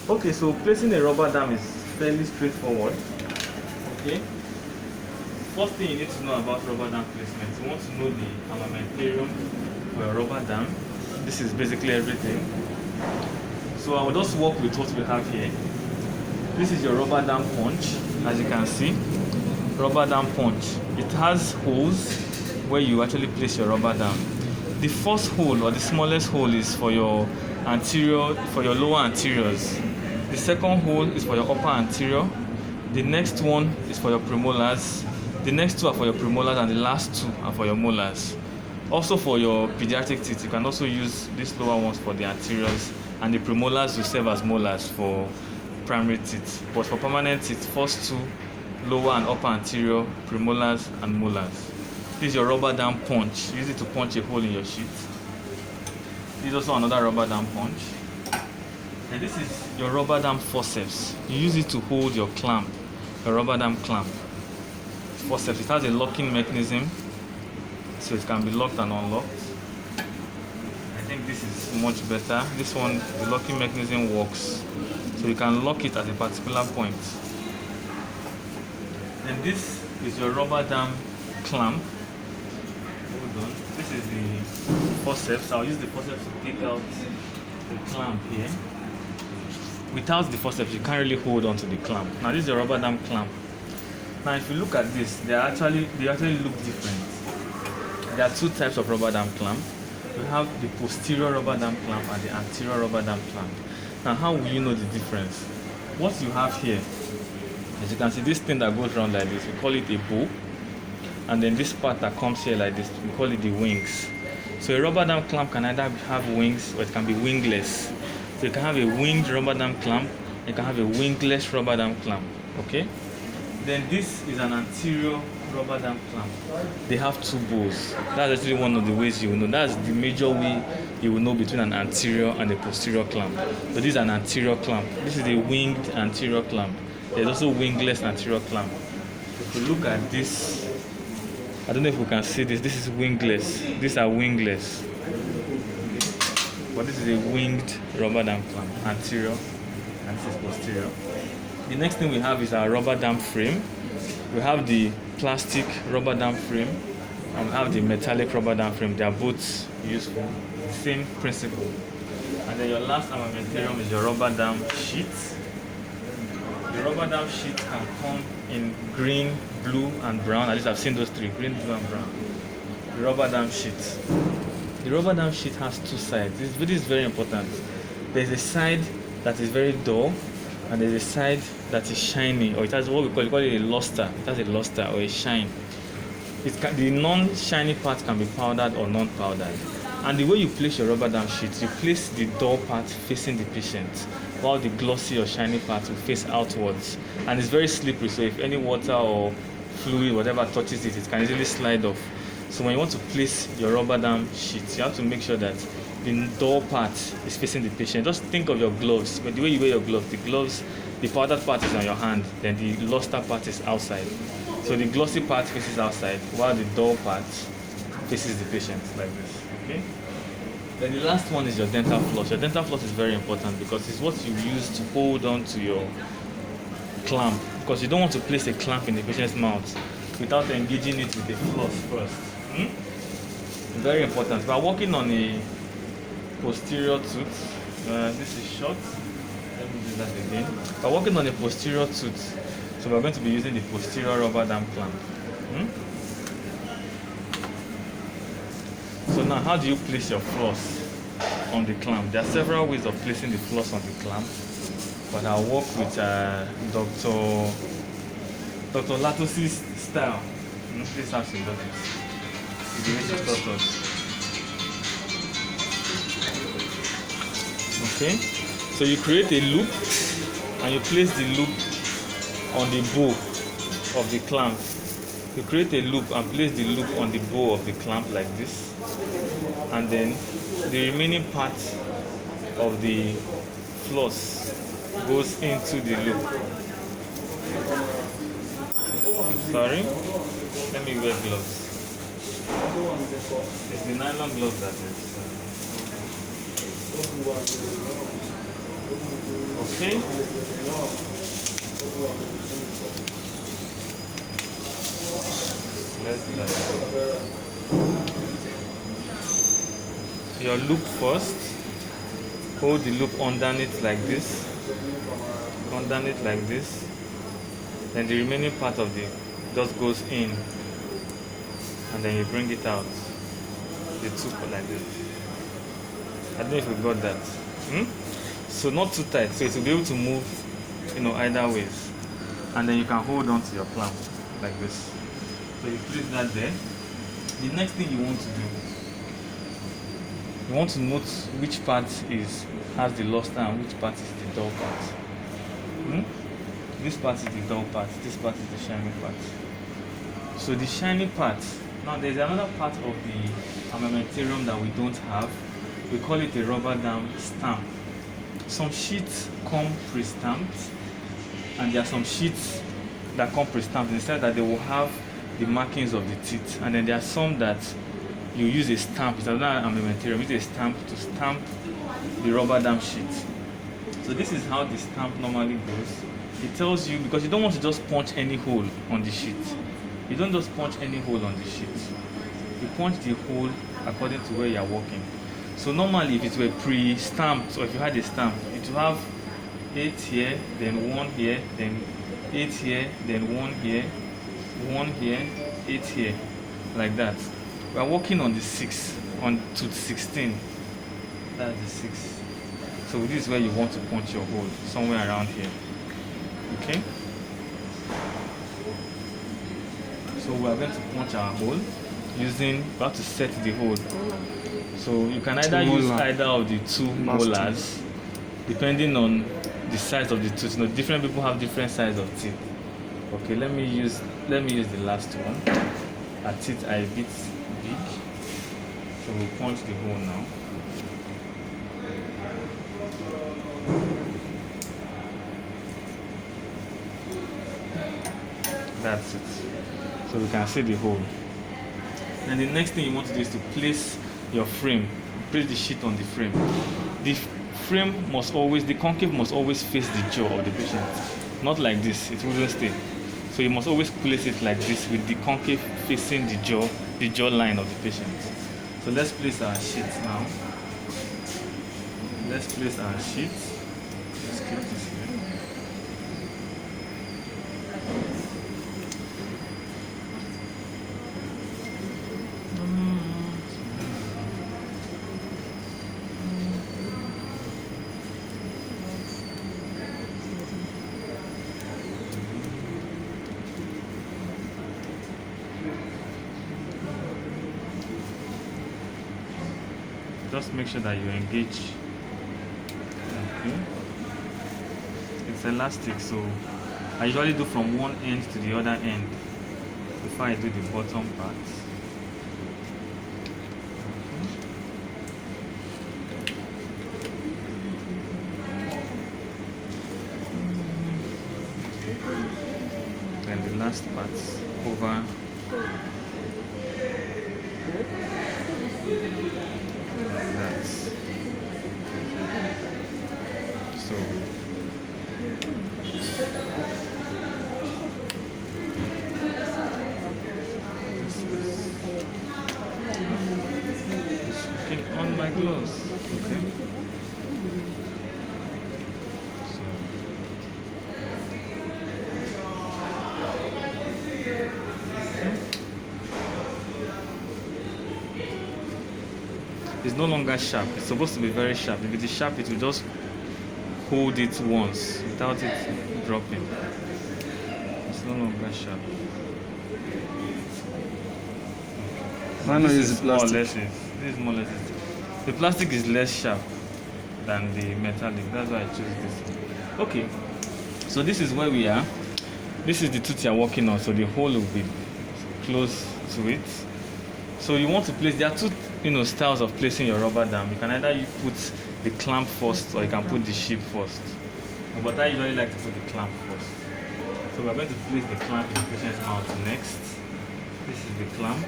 Okay, so placing a rubber dam is fairly straightforward. Okay. First thing you need to know about rubber dam placement, you want to know the armamentarium for a rubber dam. This is basically everything. So I will just work with what we have here. This is your rubber dam punch, as you can see. Rubber dam punch. It has holes where you actually place your rubber dam. The first hole, or the smallest hole, is for your anterior, for your lower anteriors. The second hole is for your upper anterior. The next one is for your premolars. The next two are for your premolars, and the last two are for your molars. Also for your pediatric teeth, you can also use these lower ones for the anteriors, and the premolars will serve as molars for primary teeth. But for permanent teeth, first two, lower and upper anterior, premolars and molars. This is your rubber dam punch. Use it to punch a hole in your sheet. This is also another rubber dam punch. And this is your rubber dam forceps. You use it to hold your clamp, your rubber dam clamp. Forceps, it has a locking mechanism, so it can be locked and unlocked. I think this is much better. This one, the locking mechanism works, so you can lock it at a particular point. And this is your rubber dam clamp. Hold on. This is the forceps. I'll use the forceps to take out the clamp here. Without the forceps, you can't really hold on to the clamp. Now this is your rubber dam clamp. Now if you look at this, they actually look different. There are two types of rubber dam clamp. You have the posterior rubber dam clamp and the anterior rubber dam clamp. Now how will you know the difference? What you have here, as you can see, this thing that goes around like this, we call it a bow. And then this part that comes here like this, we call it the wings. So a rubber dam clamp can either have wings or it can be wingless. So you can have a winged rubber dam clamp, you can have a wingless rubber dam clamp. Okay? Then this is an anterior rubber dam clamp. They have two bows. That's actually one of the ways you will know. That's the major way you will know between an anterior and a posterior clamp. So this is an anterior clamp. This is a winged anterior clamp. There's also wingless anterior clamp. If you look at this, I don't know if we can see this. This is wingless. These are wingless. But this is a winged rubber dam clamp, anterior, and this is posterior. The next thing we have is our rubber dam frame. We have the plastic rubber dam frame and we have the metallic rubber dam frame. They are both useful. Same principle. And then your last armamentarium is your rubber dam sheet. The rubber dam sheet can come in green, blue, and brown. At least I've seen those three: green, blue, and brown. The rubber dam sheet. The rubber dam sheet has two sides. This is very important. There's a side that is very dull, and there's a side that is shiny, or it has what we call it a luster. It has a luster or a shine. The non-shiny part can be powdered or non-powdered. And the way you place your rubber dam sheet, you place the dull part facing the patient, while the glossy or shiny part will face outwards. And it's very slippery, so if any water or fluid, whatever touches it, it can easily slide off. So when you want to place your rubber dam sheet, you have to make sure that the dull part is facing the patient. Just think of your gloves. But the way you wear your gloves, the powdered part is on your hand, then the luster part is outside. So the glossy part faces outside, while the dull part faces the patient, like this. Okay? Then the last one is your dental floss. Your dental floss is very important because it's what you use to hold on to your clamp. Because you don't want to place a clamp in the patient's mouth without engaging it with a floss first. Very important. We are working on a posterior tooth. This is short. Let me do that again. We're working on a posterior tooth, so we're going to be using the posterior rubber dam clamp. So now, how do you place your floss on the clamp? There are several ways of placing the floss on the clamp, but I'll work with Dr. Latos's style. This is how she does it. It's the way she taught us. Okay, so you create a loop and you place the loop on the bow of the clamp. You create a loop and place the loop on the bow of the clamp like this, and then the remaining part of the floss goes into the loop. Sorry, let me wear gloves. It's the nylon gloves that is. Okay. Let's do that. Your loop first. Hold the loop underneath like this. Underneath like this. Then the remaining part of the just goes in. And then you bring it out. The tube like this. I don't know if you got that. So not too tight, so it will be able to move, either ways. And then you can hold on to your clamp like this. So you place that there. The next thing you want to do, you want to note which part has the luster and which part is the dull part. This part is the dull part, this part is the shiny part. So the shiny part, now there's another part of the armamentarium that we don't have. We call it a rubber dam stamp. Some sheets come pre-stamped, and there are some sheets that come pre-stamped instead that they will have the markings of the teeth, and then there are some that you use a stamp. It's another armamentarium. Use a stamp to stamp the rubber dam sheet. So this is how the stamp normally goes. It tells you, because you don't want to just punch any hole on the sheet. You don't just punch any hole on the sheet. You punch the hole according to where you are working. So normally if it were pre-stamped, or if you had a stamp, it will have 8 here, then 1 here, then 8 here, then 1 here, 1 here, 8 here, like that. We are working on the 6, on tooth 16. That's the 6. So this is where you want to punch your hole, somewhere around here. Okay? So we are going to punch our hole using, we have to set the hole. So you can either use either of the two molars, depending on the size of the tooth. Different people have different size of teeth. Okay, let me use the last one. Our teeth are a bit big, so we'll punch the hole now. That's it. So we can see the hole. Then the next thing you want to do is to place your frame. Place the sheet on the frame. The frame must always, the concave must always face the jaw of the patient. Not like this, it wouldn't stay. So you must always place it like this with the concave facing the jaw line of the patient. So let's place our sheet now. Let's place our sheet. Let's keep this here. Just make sure that you engage. Okay. It's elastic, so I usually do from one end to the other end before I do the bottom part. Then the last part over. Like that. So it's on my gloves. Okay. It's no longer sharp. It's supposed to be very sharp. If it is sharp, it will just hold it once without it dropping. It's no longer sharp. This is more or less it. This is more or less it. The plastic is less sharp than the metallic. That's why I chose this one. Okay. So this is where we are. This is the tooth you are working on. So the hole will be close to it. So you want to place, there are two styles of placing your rubber dam. You can either put the clamp first or you can put the sheep first. But I usually like to put the clamp first. So we're going to place the clamp in the patient's mouth next. This is the clamp.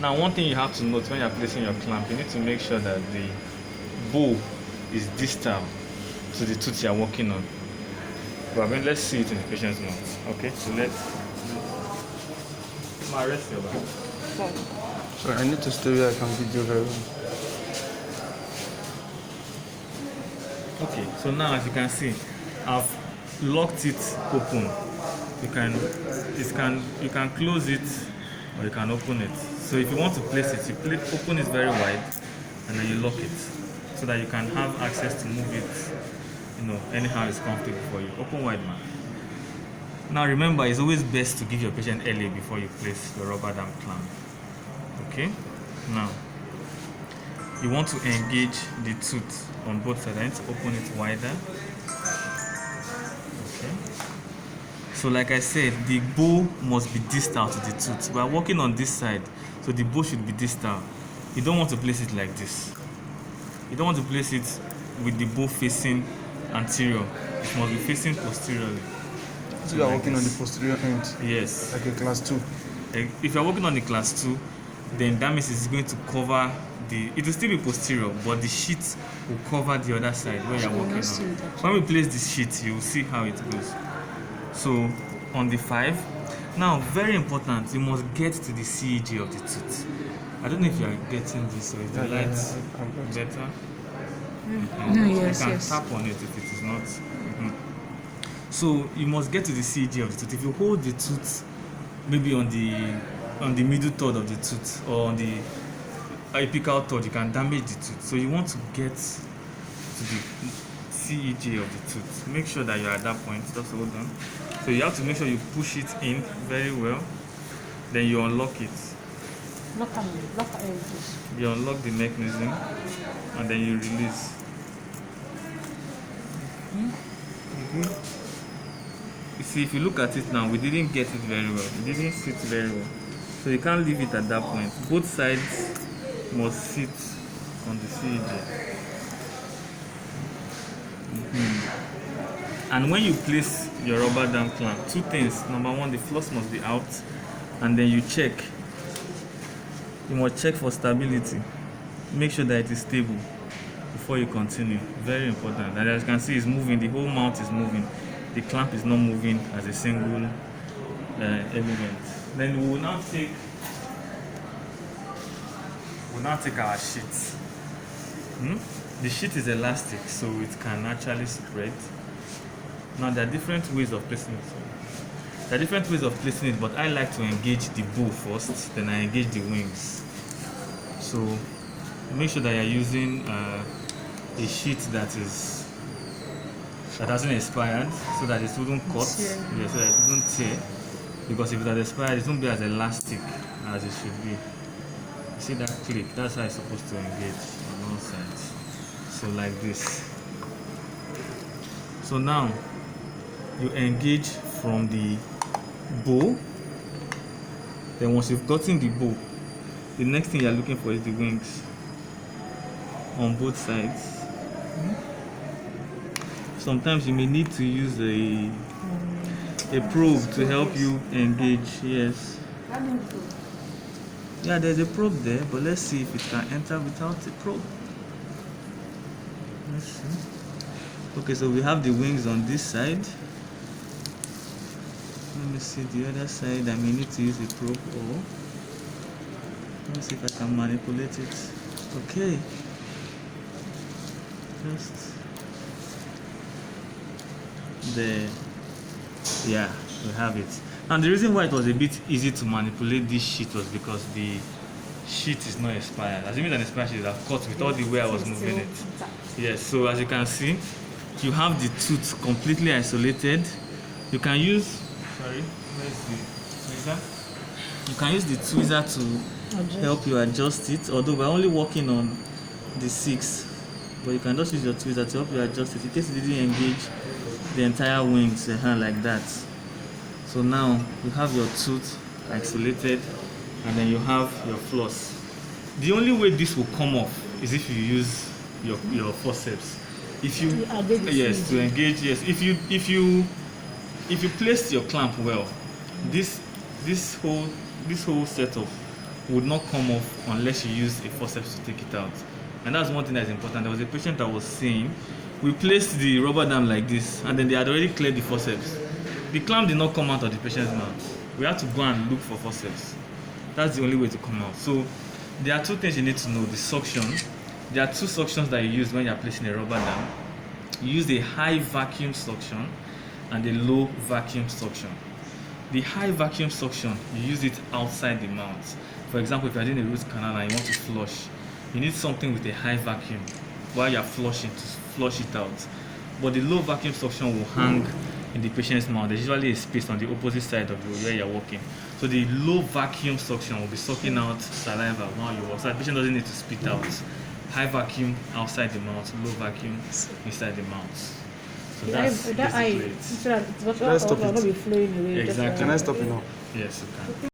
Now one thing you have to note when you're placing your clamp, you need to make sure that the bow is distal to the tooth you are working on. But I mean, let's see it in the patient's mouth. Okay, so let's rest your back. Sorry, I need to stay where I can video very well. Okay, so now as you can see, I've locked it open. You can close it or you can open it. So if you want to place it, you open it very wide and then you lock it so that you can have access to move it, anyhow it's comfortable for you. Open wide, man. Now remember, it's always best to give your patient LA before you place your rubber dam clamp. Okay, now you want to engage the tooth on both sides. I need to open it wider. Okay, so like I said, the bow must be distal to the tooth. We are working on this side, so the bow should be distal. You don't want to place it like this. You don't want to place it with the bow facing anterior. It must be facing posteriorly. So you are working on the posterior end? Yes. Like a class 2? If you are working on the class 2, then that means it's going to cover it will still be posterior, but the sheet will cover the other side where you are working on. When we place this sheet, you will see how it goes. So on the 5, now very important, you must get to the CEG of the tooth. I don't know if you are getting this, or if the light better. Yes, you can tap on it if it is not. So you must get to the CEG of the tooth. If you hold the tooth maybe on the middle third of the tooth or on the apical third, you can damage the tooth. So you want to get to the CEG of the tooth. Make sure that you are at that point. Just hold on. So you have to make sure you push it in very well. Then you unlock it. You unlock the mechanism and then you release. You see, if you look at it now, we didn't get it very well. It didn't sit very well. So you can't leave it at that point. Both sides must sit on the CEG. And when you place your rubber dam clamp, 2 things. Number 1, the floss must be out, and then you check. You must check for stability. Make sure that it is stable before you continue. Very important. And as you can see, it's moving. The whole mount is moving. The clamp is not moving as a single element. Then we will now take our sheet. The sheet is elastic, so it can actually spread. Now there are different ways of placing it. But I like to engage the bow first, then I engage the wings. So make sure that you're using a sheet that hasn't expired, so that it wouldn't cut, so that it wouldn't tear. Because if it has expired, it won't be as elastic as it should be. See that click? That's how it's supposed to engage on all sides. So like this. So now you engage from the bow. Then once you've gotten the bow, the next thing you're looking for is the wings on both sides. Sometimes you may need to use a probe to help you engage. Yes. Yeah, there's a probe there, but let's see if it can enter without a probe. Let's see. Okay, so we have the wings on this side. Let me see the other side. I may need to use a probe, or let me see if I can manipulate it. Okay. Just there. Yeah, we have it. And the reason why it was a bit easy to manipulate this sheet was because the sheet is not expired. Assuming an expired sheet is have cut with all the way I was moving it. Yes, so as you can see, you have the tooth completely isolated. You can use, where's the tweezer? You can use the tweezer to help you adjust it, although we're only working on the 6. But you can just use your tweezer to help you adjust it in case it didn't engage the entire wings like that. So now you have your tooth isolated, and then you have your floss. The only way this will come off is if you use your forceps. If you to engage, yes. If you place your clamp well, this whole setup would not come off unless you use a forceps to take it out. And that's one thing that's important. There was a patient that was saying we placed the rubber dam like this, and then they had already cleared the forceps. The clamp did not come out of the patient's mouth. We had to go and look for forceps. That's the only way to come out. So there are two things you need to know. The suction. There are two suctions that you use when you're placing a rubber dam. You use a high vacuum suction and a low vacuum suction. The high vacuum suction, you use it outside the mouth. For example, if you're doing a root canal and you want to flush, you need something with a high vacuum while you're flushing to flush it out. But the low vacuum suction will hang in the patient's mouth. There's usually a space on the opposite side of where you're working. So the low vacuum suction will be sucking out saliva while you work. So the patient doesn't need to spit out. High vacuum outside the mouth, low vacuum inside the mouth. So that's that eye, basically it. it's Let's stop it. not be flowing away. Exactly. Can I stop it now? Yes, you can.